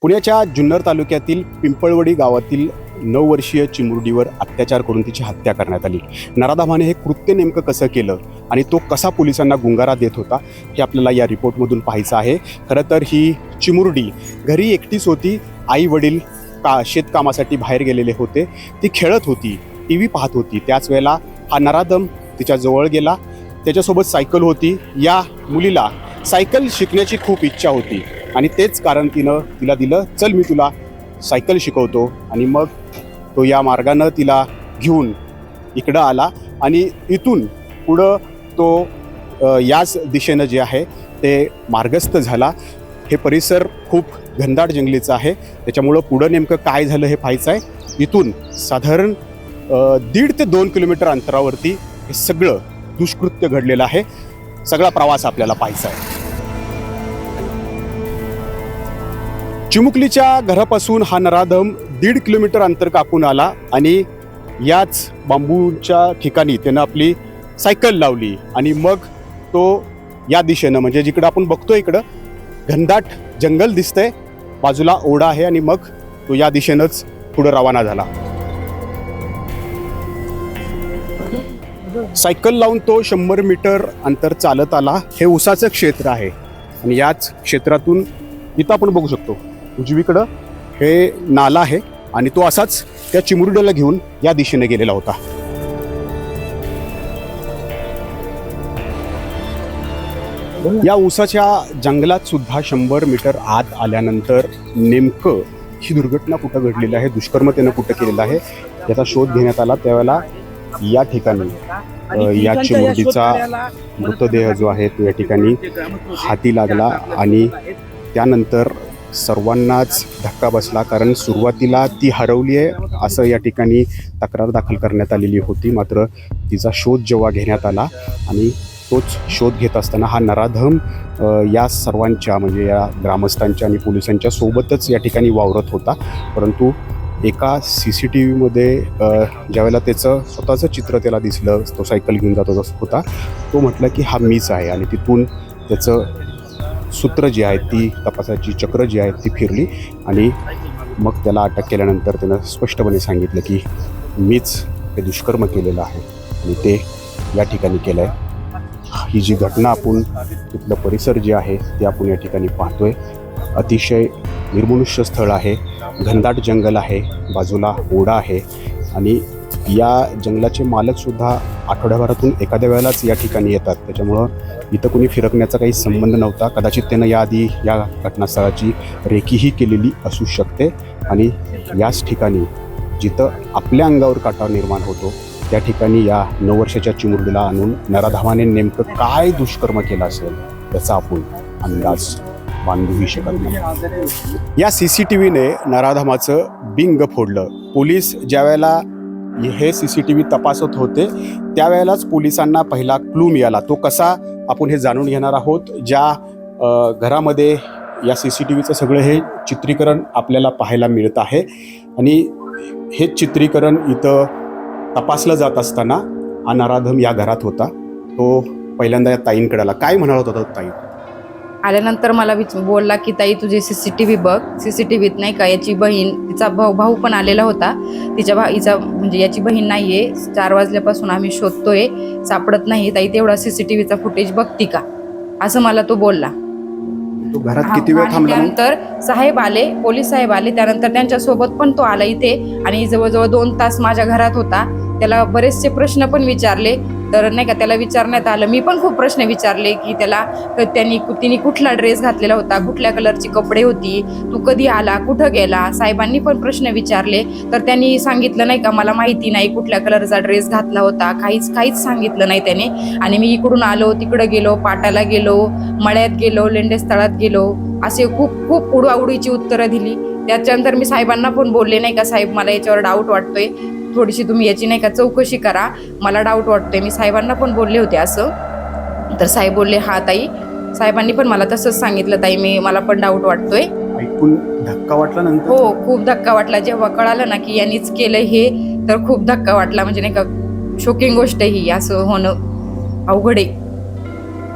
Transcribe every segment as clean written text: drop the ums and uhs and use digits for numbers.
पुण्याच्या जुन्नर तालुक्यातील पिंपळवडी गावातील 9 वर्षीय चिमुरडीवर अत्याचार करून तिची हत्या करण्यात आली. नराधमाने हे कृत्य नेमकं कसं केलं आणि तो कसा पोलिसांना गुंगारा देत होता हे आपल्याला या रिपोर्टमधून पाहायचं आहे. खरं तर ही चिमुरडी घरी एकटीच होती. आई वडील शेतकामासाठी बाहेर गेलेले होते. ती खेळत होती, टी व्ही पाहत होती. त्याच वेळेला हा नराधम तिच्या जवळ गेला. त्याच्यासोबत सायकल होती. या मुलीला सायकल शिकण्याची खूप इच्छा होती आणि तेच कारण तिला दिलं, चल मी तुला सायकल शिकवतो. आणि मग तो या मार्गानं तिला घेऊन इकडं आला आणि इथून पुढं तो याच दिशेनं जे आहे ते मार्गस्थ झाला. हे परिसर खूप घनदाट जंगलीचं आहे, त्याच्यामुळं पुढं नेमकं काय झालं हे पाहायचं आहे. इथून साधारण 1.5 ते 2 किलोमीटर अंतरावरती हे सगळं दुष्कृत्य घडलेलं आहे. सगळा प्रवास आपल्याला पाहायचा आहे. चिमुकलीच्या घरापासून हा नराधम 1.5 किलोमीटर अंतर कापून आला आणि याच बांबूच्या ठिकाणी त्यानं आपली सायकल लावली आणि मग तो या दिशेनं, म्हणजे जिकडं आपण बघतोय इकडं घनदाट जंगल दिसतंय, बाजूला ओढा आहे आणि मग तो या दिशेनंच पुढे रवाना झाला. सायकल लावून तो 100 मीटर अंतर चालत आला. हे ऊसाचं क्षेत्र आहे आणि याच क्षेत्रातून इथं आपण बघू शकतो उजवीकडं हे नाला आहे आणि तो असाच त्या चिमुरडीला घेऊन या दिशेने गेलेला होता. या ऊसाच्या जंगलात सुद्धा 100 मीटर आत आल्यानंतर नेमकं ही दुर्घटना कुठं घडलेली आहे, दुष्कर्म त्यानं कुठं केलेलं आहे याचा शोध घेण्यात आला. त्यावेळेला या ठिकाणी या चिमुरडीचा मृतदेह जो आहे तो या ठिकाणी हाती लागला आणि त्यानंतर सर्वांनाच धक्का बसला. कारण सुरुवातीला ती हरवली आहे असं या ठिकाणी तक्रार दाखल करण्यात आलेली होती. मात्र तिचा शोध जेव्हा घेण्यात आला आणि तोच शोध घेत असताना हा नराधम या सर्वांच्या, म्हणजे या ग्रामस्थांच्या आणि पोलिसांच्या सोबतच या ठिकाणी वावरत होता. परंतु एका CCTVमध्ये ज्यावेळेला त्याचं स्वतःचं चित्र त्याला दिसलं, तो सायकल घेऊन जात होता, तो म्हटलं की हा मीच आहे. आणि तिथून त्याचं सूत्र जी आहे, ती तपासाची चक्र जी आहे ती फिरली आणि मग त्याला अटक केल्यानंतर त्यानं स्पष्टपणे सांगितलं की मीच हे दुष्कर्म केलेलं आहे आणि ते या ठिकाणी केलं आहे. ही जी घटना आपण तिथलं परिसर जे आहे ते आपण या ठिकाणी पाहतोय. अतिशय निर्मनुष्य स्थळ आहे, घनदाट जंगल आहे, बाजूला ओढा आहे आणि या जंगलाचे मालकसुद्धा आठवड्याभरातून एखाद्या वेळेलाच या ठिकाणी येतात. त्याच्यामुळं इथं कोणी फिरकण्याचा काही संबंध नव्हता. कदाचित त्यानं याआधी या घटनास्थळाची रेकीही केलेली असू शकते आणि याच ठिकाणी जिथं आपल्या अंगावर काटा निर्माण होतो त्या ठिकाणी या 9 वर्षाच्या चिमुरडीला आणून नराधमाने नेमकं काय दुष्कर्म केलं असेल याचा आपण अंदाज बांधूही शकत नाही. या CCTVने नराधमाचं बिंग फोडलं. पोलीस ज्या वेळेला हे CCTV तपासत होते त्यावेळेलाच पोलिसांना पहिला क्लू मिळाला. तो कसा आपण हे जाणून घेणार आहोत. ज्या घरामध्ये या CCTVचं सगळं हे चित्रीकरण आपल्याला पाहायला मिळत आहे आणि हे चित्रीकरण इथं तपासलं जात असताना हा नराधम या घरात होता. तो पहिल्यांदा या ताईंकडे आला. काय म्हणाला होता ताई? आल्यानंतर मला बोलला की ताई तुझे CCTV बघ. CCTVत नाही का याची बहीण, तिचा भाऊ पण आलेला होता. तिच्या हिचा म्हणजे याची बहीण नाहीये. 4 वाजल्यापासून आम्ही शोधतोय, सापडत नाही. ताई तेवढा CCTVचा फुटेज बघती का, असं मला तो बोलला. तो घरात किती वेळ थांबला? त्यानंतर साहेब आले, पोलीस साहेब आले. त्यानंतर त्यांच्यासोबत पण तो आला इथे आणि जवळजवळ 2 तास माझ्या घरात होता. त्याला बरेचसे प्रश्न पण विचारले. तर नाही का त्याला विचारण्यात आलं, मी पण खूप प्रश्न विचारले की तिने कुठला ड्रेस घातलेला होता, कुठल्या कलरची कपडे होती, तू कधी आला, कुठं गेला. साहेबांनी पण प्रश्न विचारले तर त्यांनी सांगितलं नाही का मला माहिती नाही कुठल्या कलरचा ड्रेस घातला होता, काहीच सांगितलं नाही त्याने. आणि मी इकडून आलो, तिकडं गेलो, पाटाला गेलो, मळ्यात गेलो, लेंडेस्थळात गेलो, असे खूप उडवाउडीची उत्तरं दिली. त्याच्यानंतर मी साहेबांना पण बोलले नाही का, साहेब मला याच्यावर डाऊट वाटतोय, थोडीशी तुम्ही याची नाही का चौकशी करा, मला डाऊट वाटतोय. मी साहेबांना पण बोलले होते असं. तर साहेब बोलले हा ताई. साहेबांनी पण मला तसंच सांगितलं, ताई मला पण डाऊट वाटतोय. ऐकून धक्का वाटला नंतर? हो, खूप धक्का वाटला. जेव्हा कळालं ना की यांनीच केलं हे, तर खूप धक्का वाटला. म्हणजे नाही का शॉकिंग गोष्ट ही, असं होणं अवघड आहे.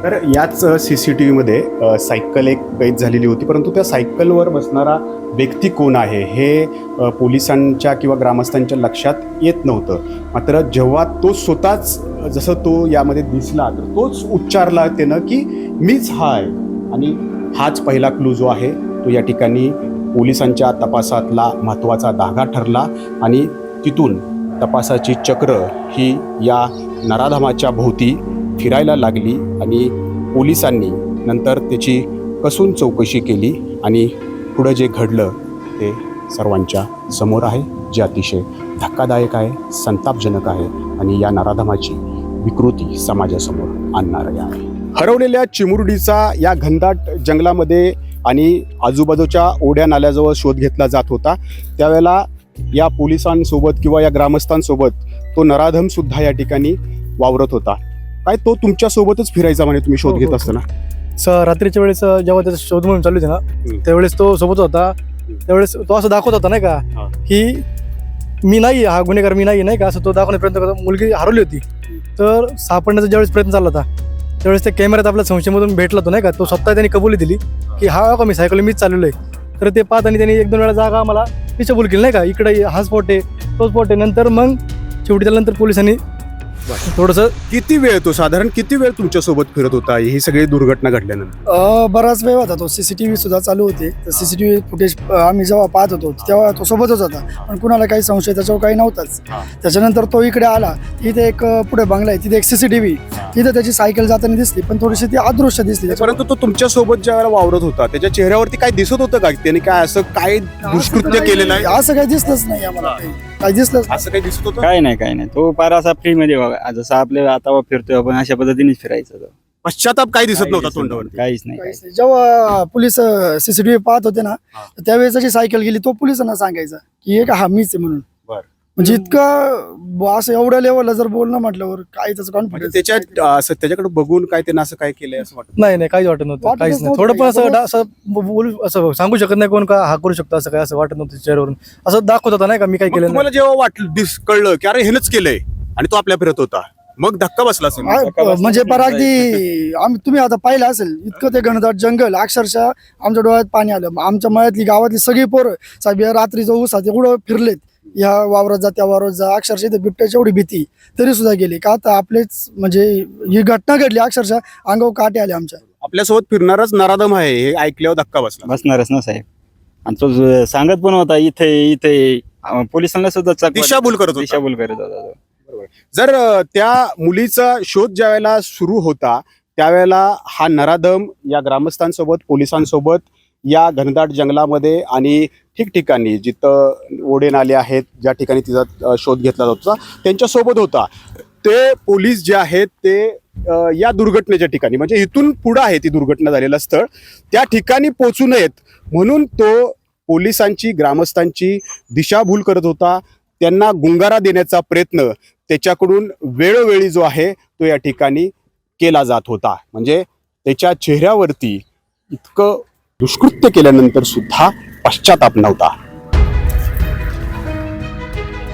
तर याच CCTVमध्ये सायकल एक कैद झालेली होती, परंतु त्या सायकलवर बसणारा व्यक्ती कोण आहे हे पोलिसांच्या किंवा ग्रामस्थांच्या लक्षात येत नव्हतं. मात्र जेव्हा तो स्वतःच जसं तो यामध्ये दिसला तर तोच उच्चारला त्यानं की मीच हा आहे, आणि हाच पहिला क्लू जो आहे तो या ठिकाणी पोलिसांच्या तपासातला महत्त्वाचा धागा ठरला. आणि तिथून तपासाची चक्र ही या नराधमाच्या भोवती फिरायला लागली आणि पोलिसांनी नंतर त्याची कसून चौकशी केली आणि पुढं जे घडलं ते सर्वांच्या समोर आहे, जे अतिशय धक्कादायक आहे, संतापजनक आहे आणि या नराधमाची विकृती समाजासमोर आणणारी आहे. हरवलेल्या चिमुरडीचा या घनदाट जंगलामध्ये आणि आजूबाजूच्या ओढ्या नाल्याजवळ शोध घेतला जात होता. त्यावेळेला या पोलिसांसोबत किंवा या ग्रामस्थांसोबत तो नराधम सुद्धा या ठिकाणी वावरत होता. काय तो तुमच्यासोबतच फिरायचा म्हणे तुम्ही शोध घेत असताना? रात्रीच्या वेळेस जेव्हा त्याचा शोध मोहीम चालू होती ना, त्यावेळेस तो सोबत होता. त्यावेळेस तो असं दाखवत होता नाही का की मी नाही, हा गुन्हेगार मी नाही का, असं तो दाखवण्याचा प्रयत्न करतो. मुलगी हरवली होती तर सापडण्याचा ज्यावेळेस प्रयत्न चालला होता त्यावेळेस त्या कॅमेऱ्यात आपल्या संशयमधून भेटला तो नाही का, तो स्वतः त्यांनी कबुली दिली की हा का मी सायकल मीच चाललेलो आहे. तर ते पाहत आणि त्यांनी 1-2 वेळा जागा आम्हाला दिशाभूल केली नाही का, इकडे हा स्पॉट आहे तो स्पॉट आहे. नंतर मग शेवटी त्यानंतर पोलिसांनी थोडंसं किती वेळ तो साधारण किती वेळ तुमच्यासोबत फिरत होता ही सगळी दुर्घटना घडल्यानंतर? बराच वेळ होता. तो CCTV सुद्धा चालू होते. तर CCTV फुटेज आम्ही जेव्हा पाहत होतो तेव्हा तो सोबतच होता, पण कुणाला काही संशय त्याच्यावर काही नव्हताच. त्याच्यानंतर तो इकडे आला, तिथे एक पुढे बंगला आहे, तिथे एक CCTV, तिथे त्याची सायकल जाताना दिसली, पण थोडीशी ती अदृश्य दिसली. परंतु तो तुमच्यासोबत ज्या वेळेला वावरत होता त्याच्या चेहऱ्यावरती काय दिसत होतं का? त्याने काय असं काय दुष्कृत्य केलेलं आहे? असं काही दिसलंच नाही आम्हाला, काही दिसलंच असं काही दिसत होतं? काय नाही तो फार असा फ्री मध्ये बघा, जसं आपल्या आता फिरतोय आपण अशा पद्धतीनेच फिरायचं. तो पश्चाताप काही दिसत नव्हता तोंडावर? काहीच नाही. नाही. जेव्हा पोलीस CCTV पाहत होते ना, त्यावेळेस त्याची सायकल गेली, तो पोलिसांना सांगायचा की एक हा मीच आहे म्हणून. बरं. म्हणजे इतकं असं एवढ्या लेवलला जर बोलणं म्हटल्यावर काय त्याचं म्हणजे कॉन्फिडन्स त्याच्या असं त्याच्याकडे बघून काय त्यानं असं काय केलंय असं वाटतं? नाही काहीच वाटत नव्हतं, वाटतच काहीच नाही. नव्हतं थोडं पण असं काही. असं बोलू असं सांगू शकत नाही कोण का हा करू शकतो असं काय, असं वाटत नव्हतं चेहऱ्यावरून. असं दाखवत होता नाही का मी काय मग केलं तुम्हाला जेव्हा वाटलं कळलं की अरे हेनच केलंय आणि तो आपल्या फिरत होता, मग धक्का बसला असेल. म्हणजे परागदी तुम्ही आता पाहिलं असेल, इतकं ते घनदाट जंगल, अक्षरशः आमच्या डोळ्यात पाणी आलं. आमच्या मळ्यातली गावातली सगळी पोरं साहेब रात्रीचं ऊसात एवढं फिरलेत, ह्या वावरात जा त्या वावरात जा, अक्षरशः इथे बिबट्याची एवढी भीती तरी सुद्धा गेली का. आता आपलेच म्हणजे ही घटना घडली, अक्षरशः अंगावर काटे आले आमच्या. आपल्यासोबत फिरणारच नराधम आहे हे ऐकल्यावर धक्का बसला. बसणारच ना साहेब. आणि तो सांगत पण होता इथे पोलिसांना सुद्धा दिशाभूल करत होता. दिशाभूल करत होता तो. जर त्या मुलीचा शोध ज्या वेळेला सुरू होता त्यावेळेला हा नराधम या ग्रामस्थांसोबत पोलिसांसोबत या घनदाट जंगलामध्ये आणि ठिकठिकाणी जिथं ओढे नाले आहेत ज्या ठिकाणी तिचा शोध घेतला जात होता त्यांच्यासोबत होता. ते पोलीस जे आहेत ते या दुर्घटनेच्या ठिकाणी म्हणजे इथून पुढं आहे ती दुर्घटना झालेलं स्थळ त्या ठिकाणी पोहोचू नयेत म्हणून तो पोलिसांची ग्रामस्थांची दिशाभूल करत होता. त्यांना गुंगारा देण्याचा प्रयत्न त्याच्याकडून वेळोवेळी जो आहे तो या ठिकाणी केला जात होता. म्हणजे त्याच्या चेहऱ्यावरती इतकं दुष्कृत्य केल्यानंतर सुद्धा पश्चाताप नव्हता.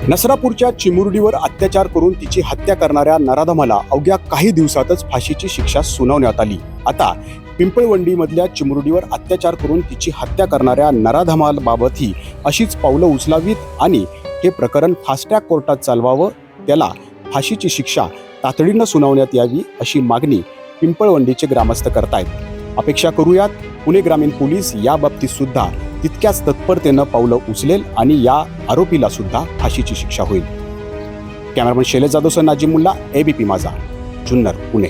नसरापूरच्या चिमुरडीवर अत्याचार करून तिची हत्या करणाऱ्या नराधमाला अवघ्या काही दिवसातच फाशीची शिक्षा सुनावण्यात आली. आता पिंपळवंडीमधल्या चिमुरडीवर अत्याचार करून तिची हत्या करणाऱ्या नराधमाबाबतही अशीच पावलं उचलावीत आणि हे प्रकरण फास्ट ट्रॅक कोर्टात चालवावं, त्याला फाशीची शिक्षा तातडीनं सुनावण्यात यावी अशी मागणी पिंपळवंडीचे ग्रामस्थ करतायत. अपेक्षा करूयात पुणे ग्रामीण पोलीस या बाबतीत सुद्धा तितक्याच तत्परतेनं पावलं उचलेल आणि या आरोपीला सुद्धा फाशीची शिक्षा होईल. कॅमेरामन शैलेश जाधवसह नाजिम मुल्ला, ABP माझा, जुन्नर, पुणे.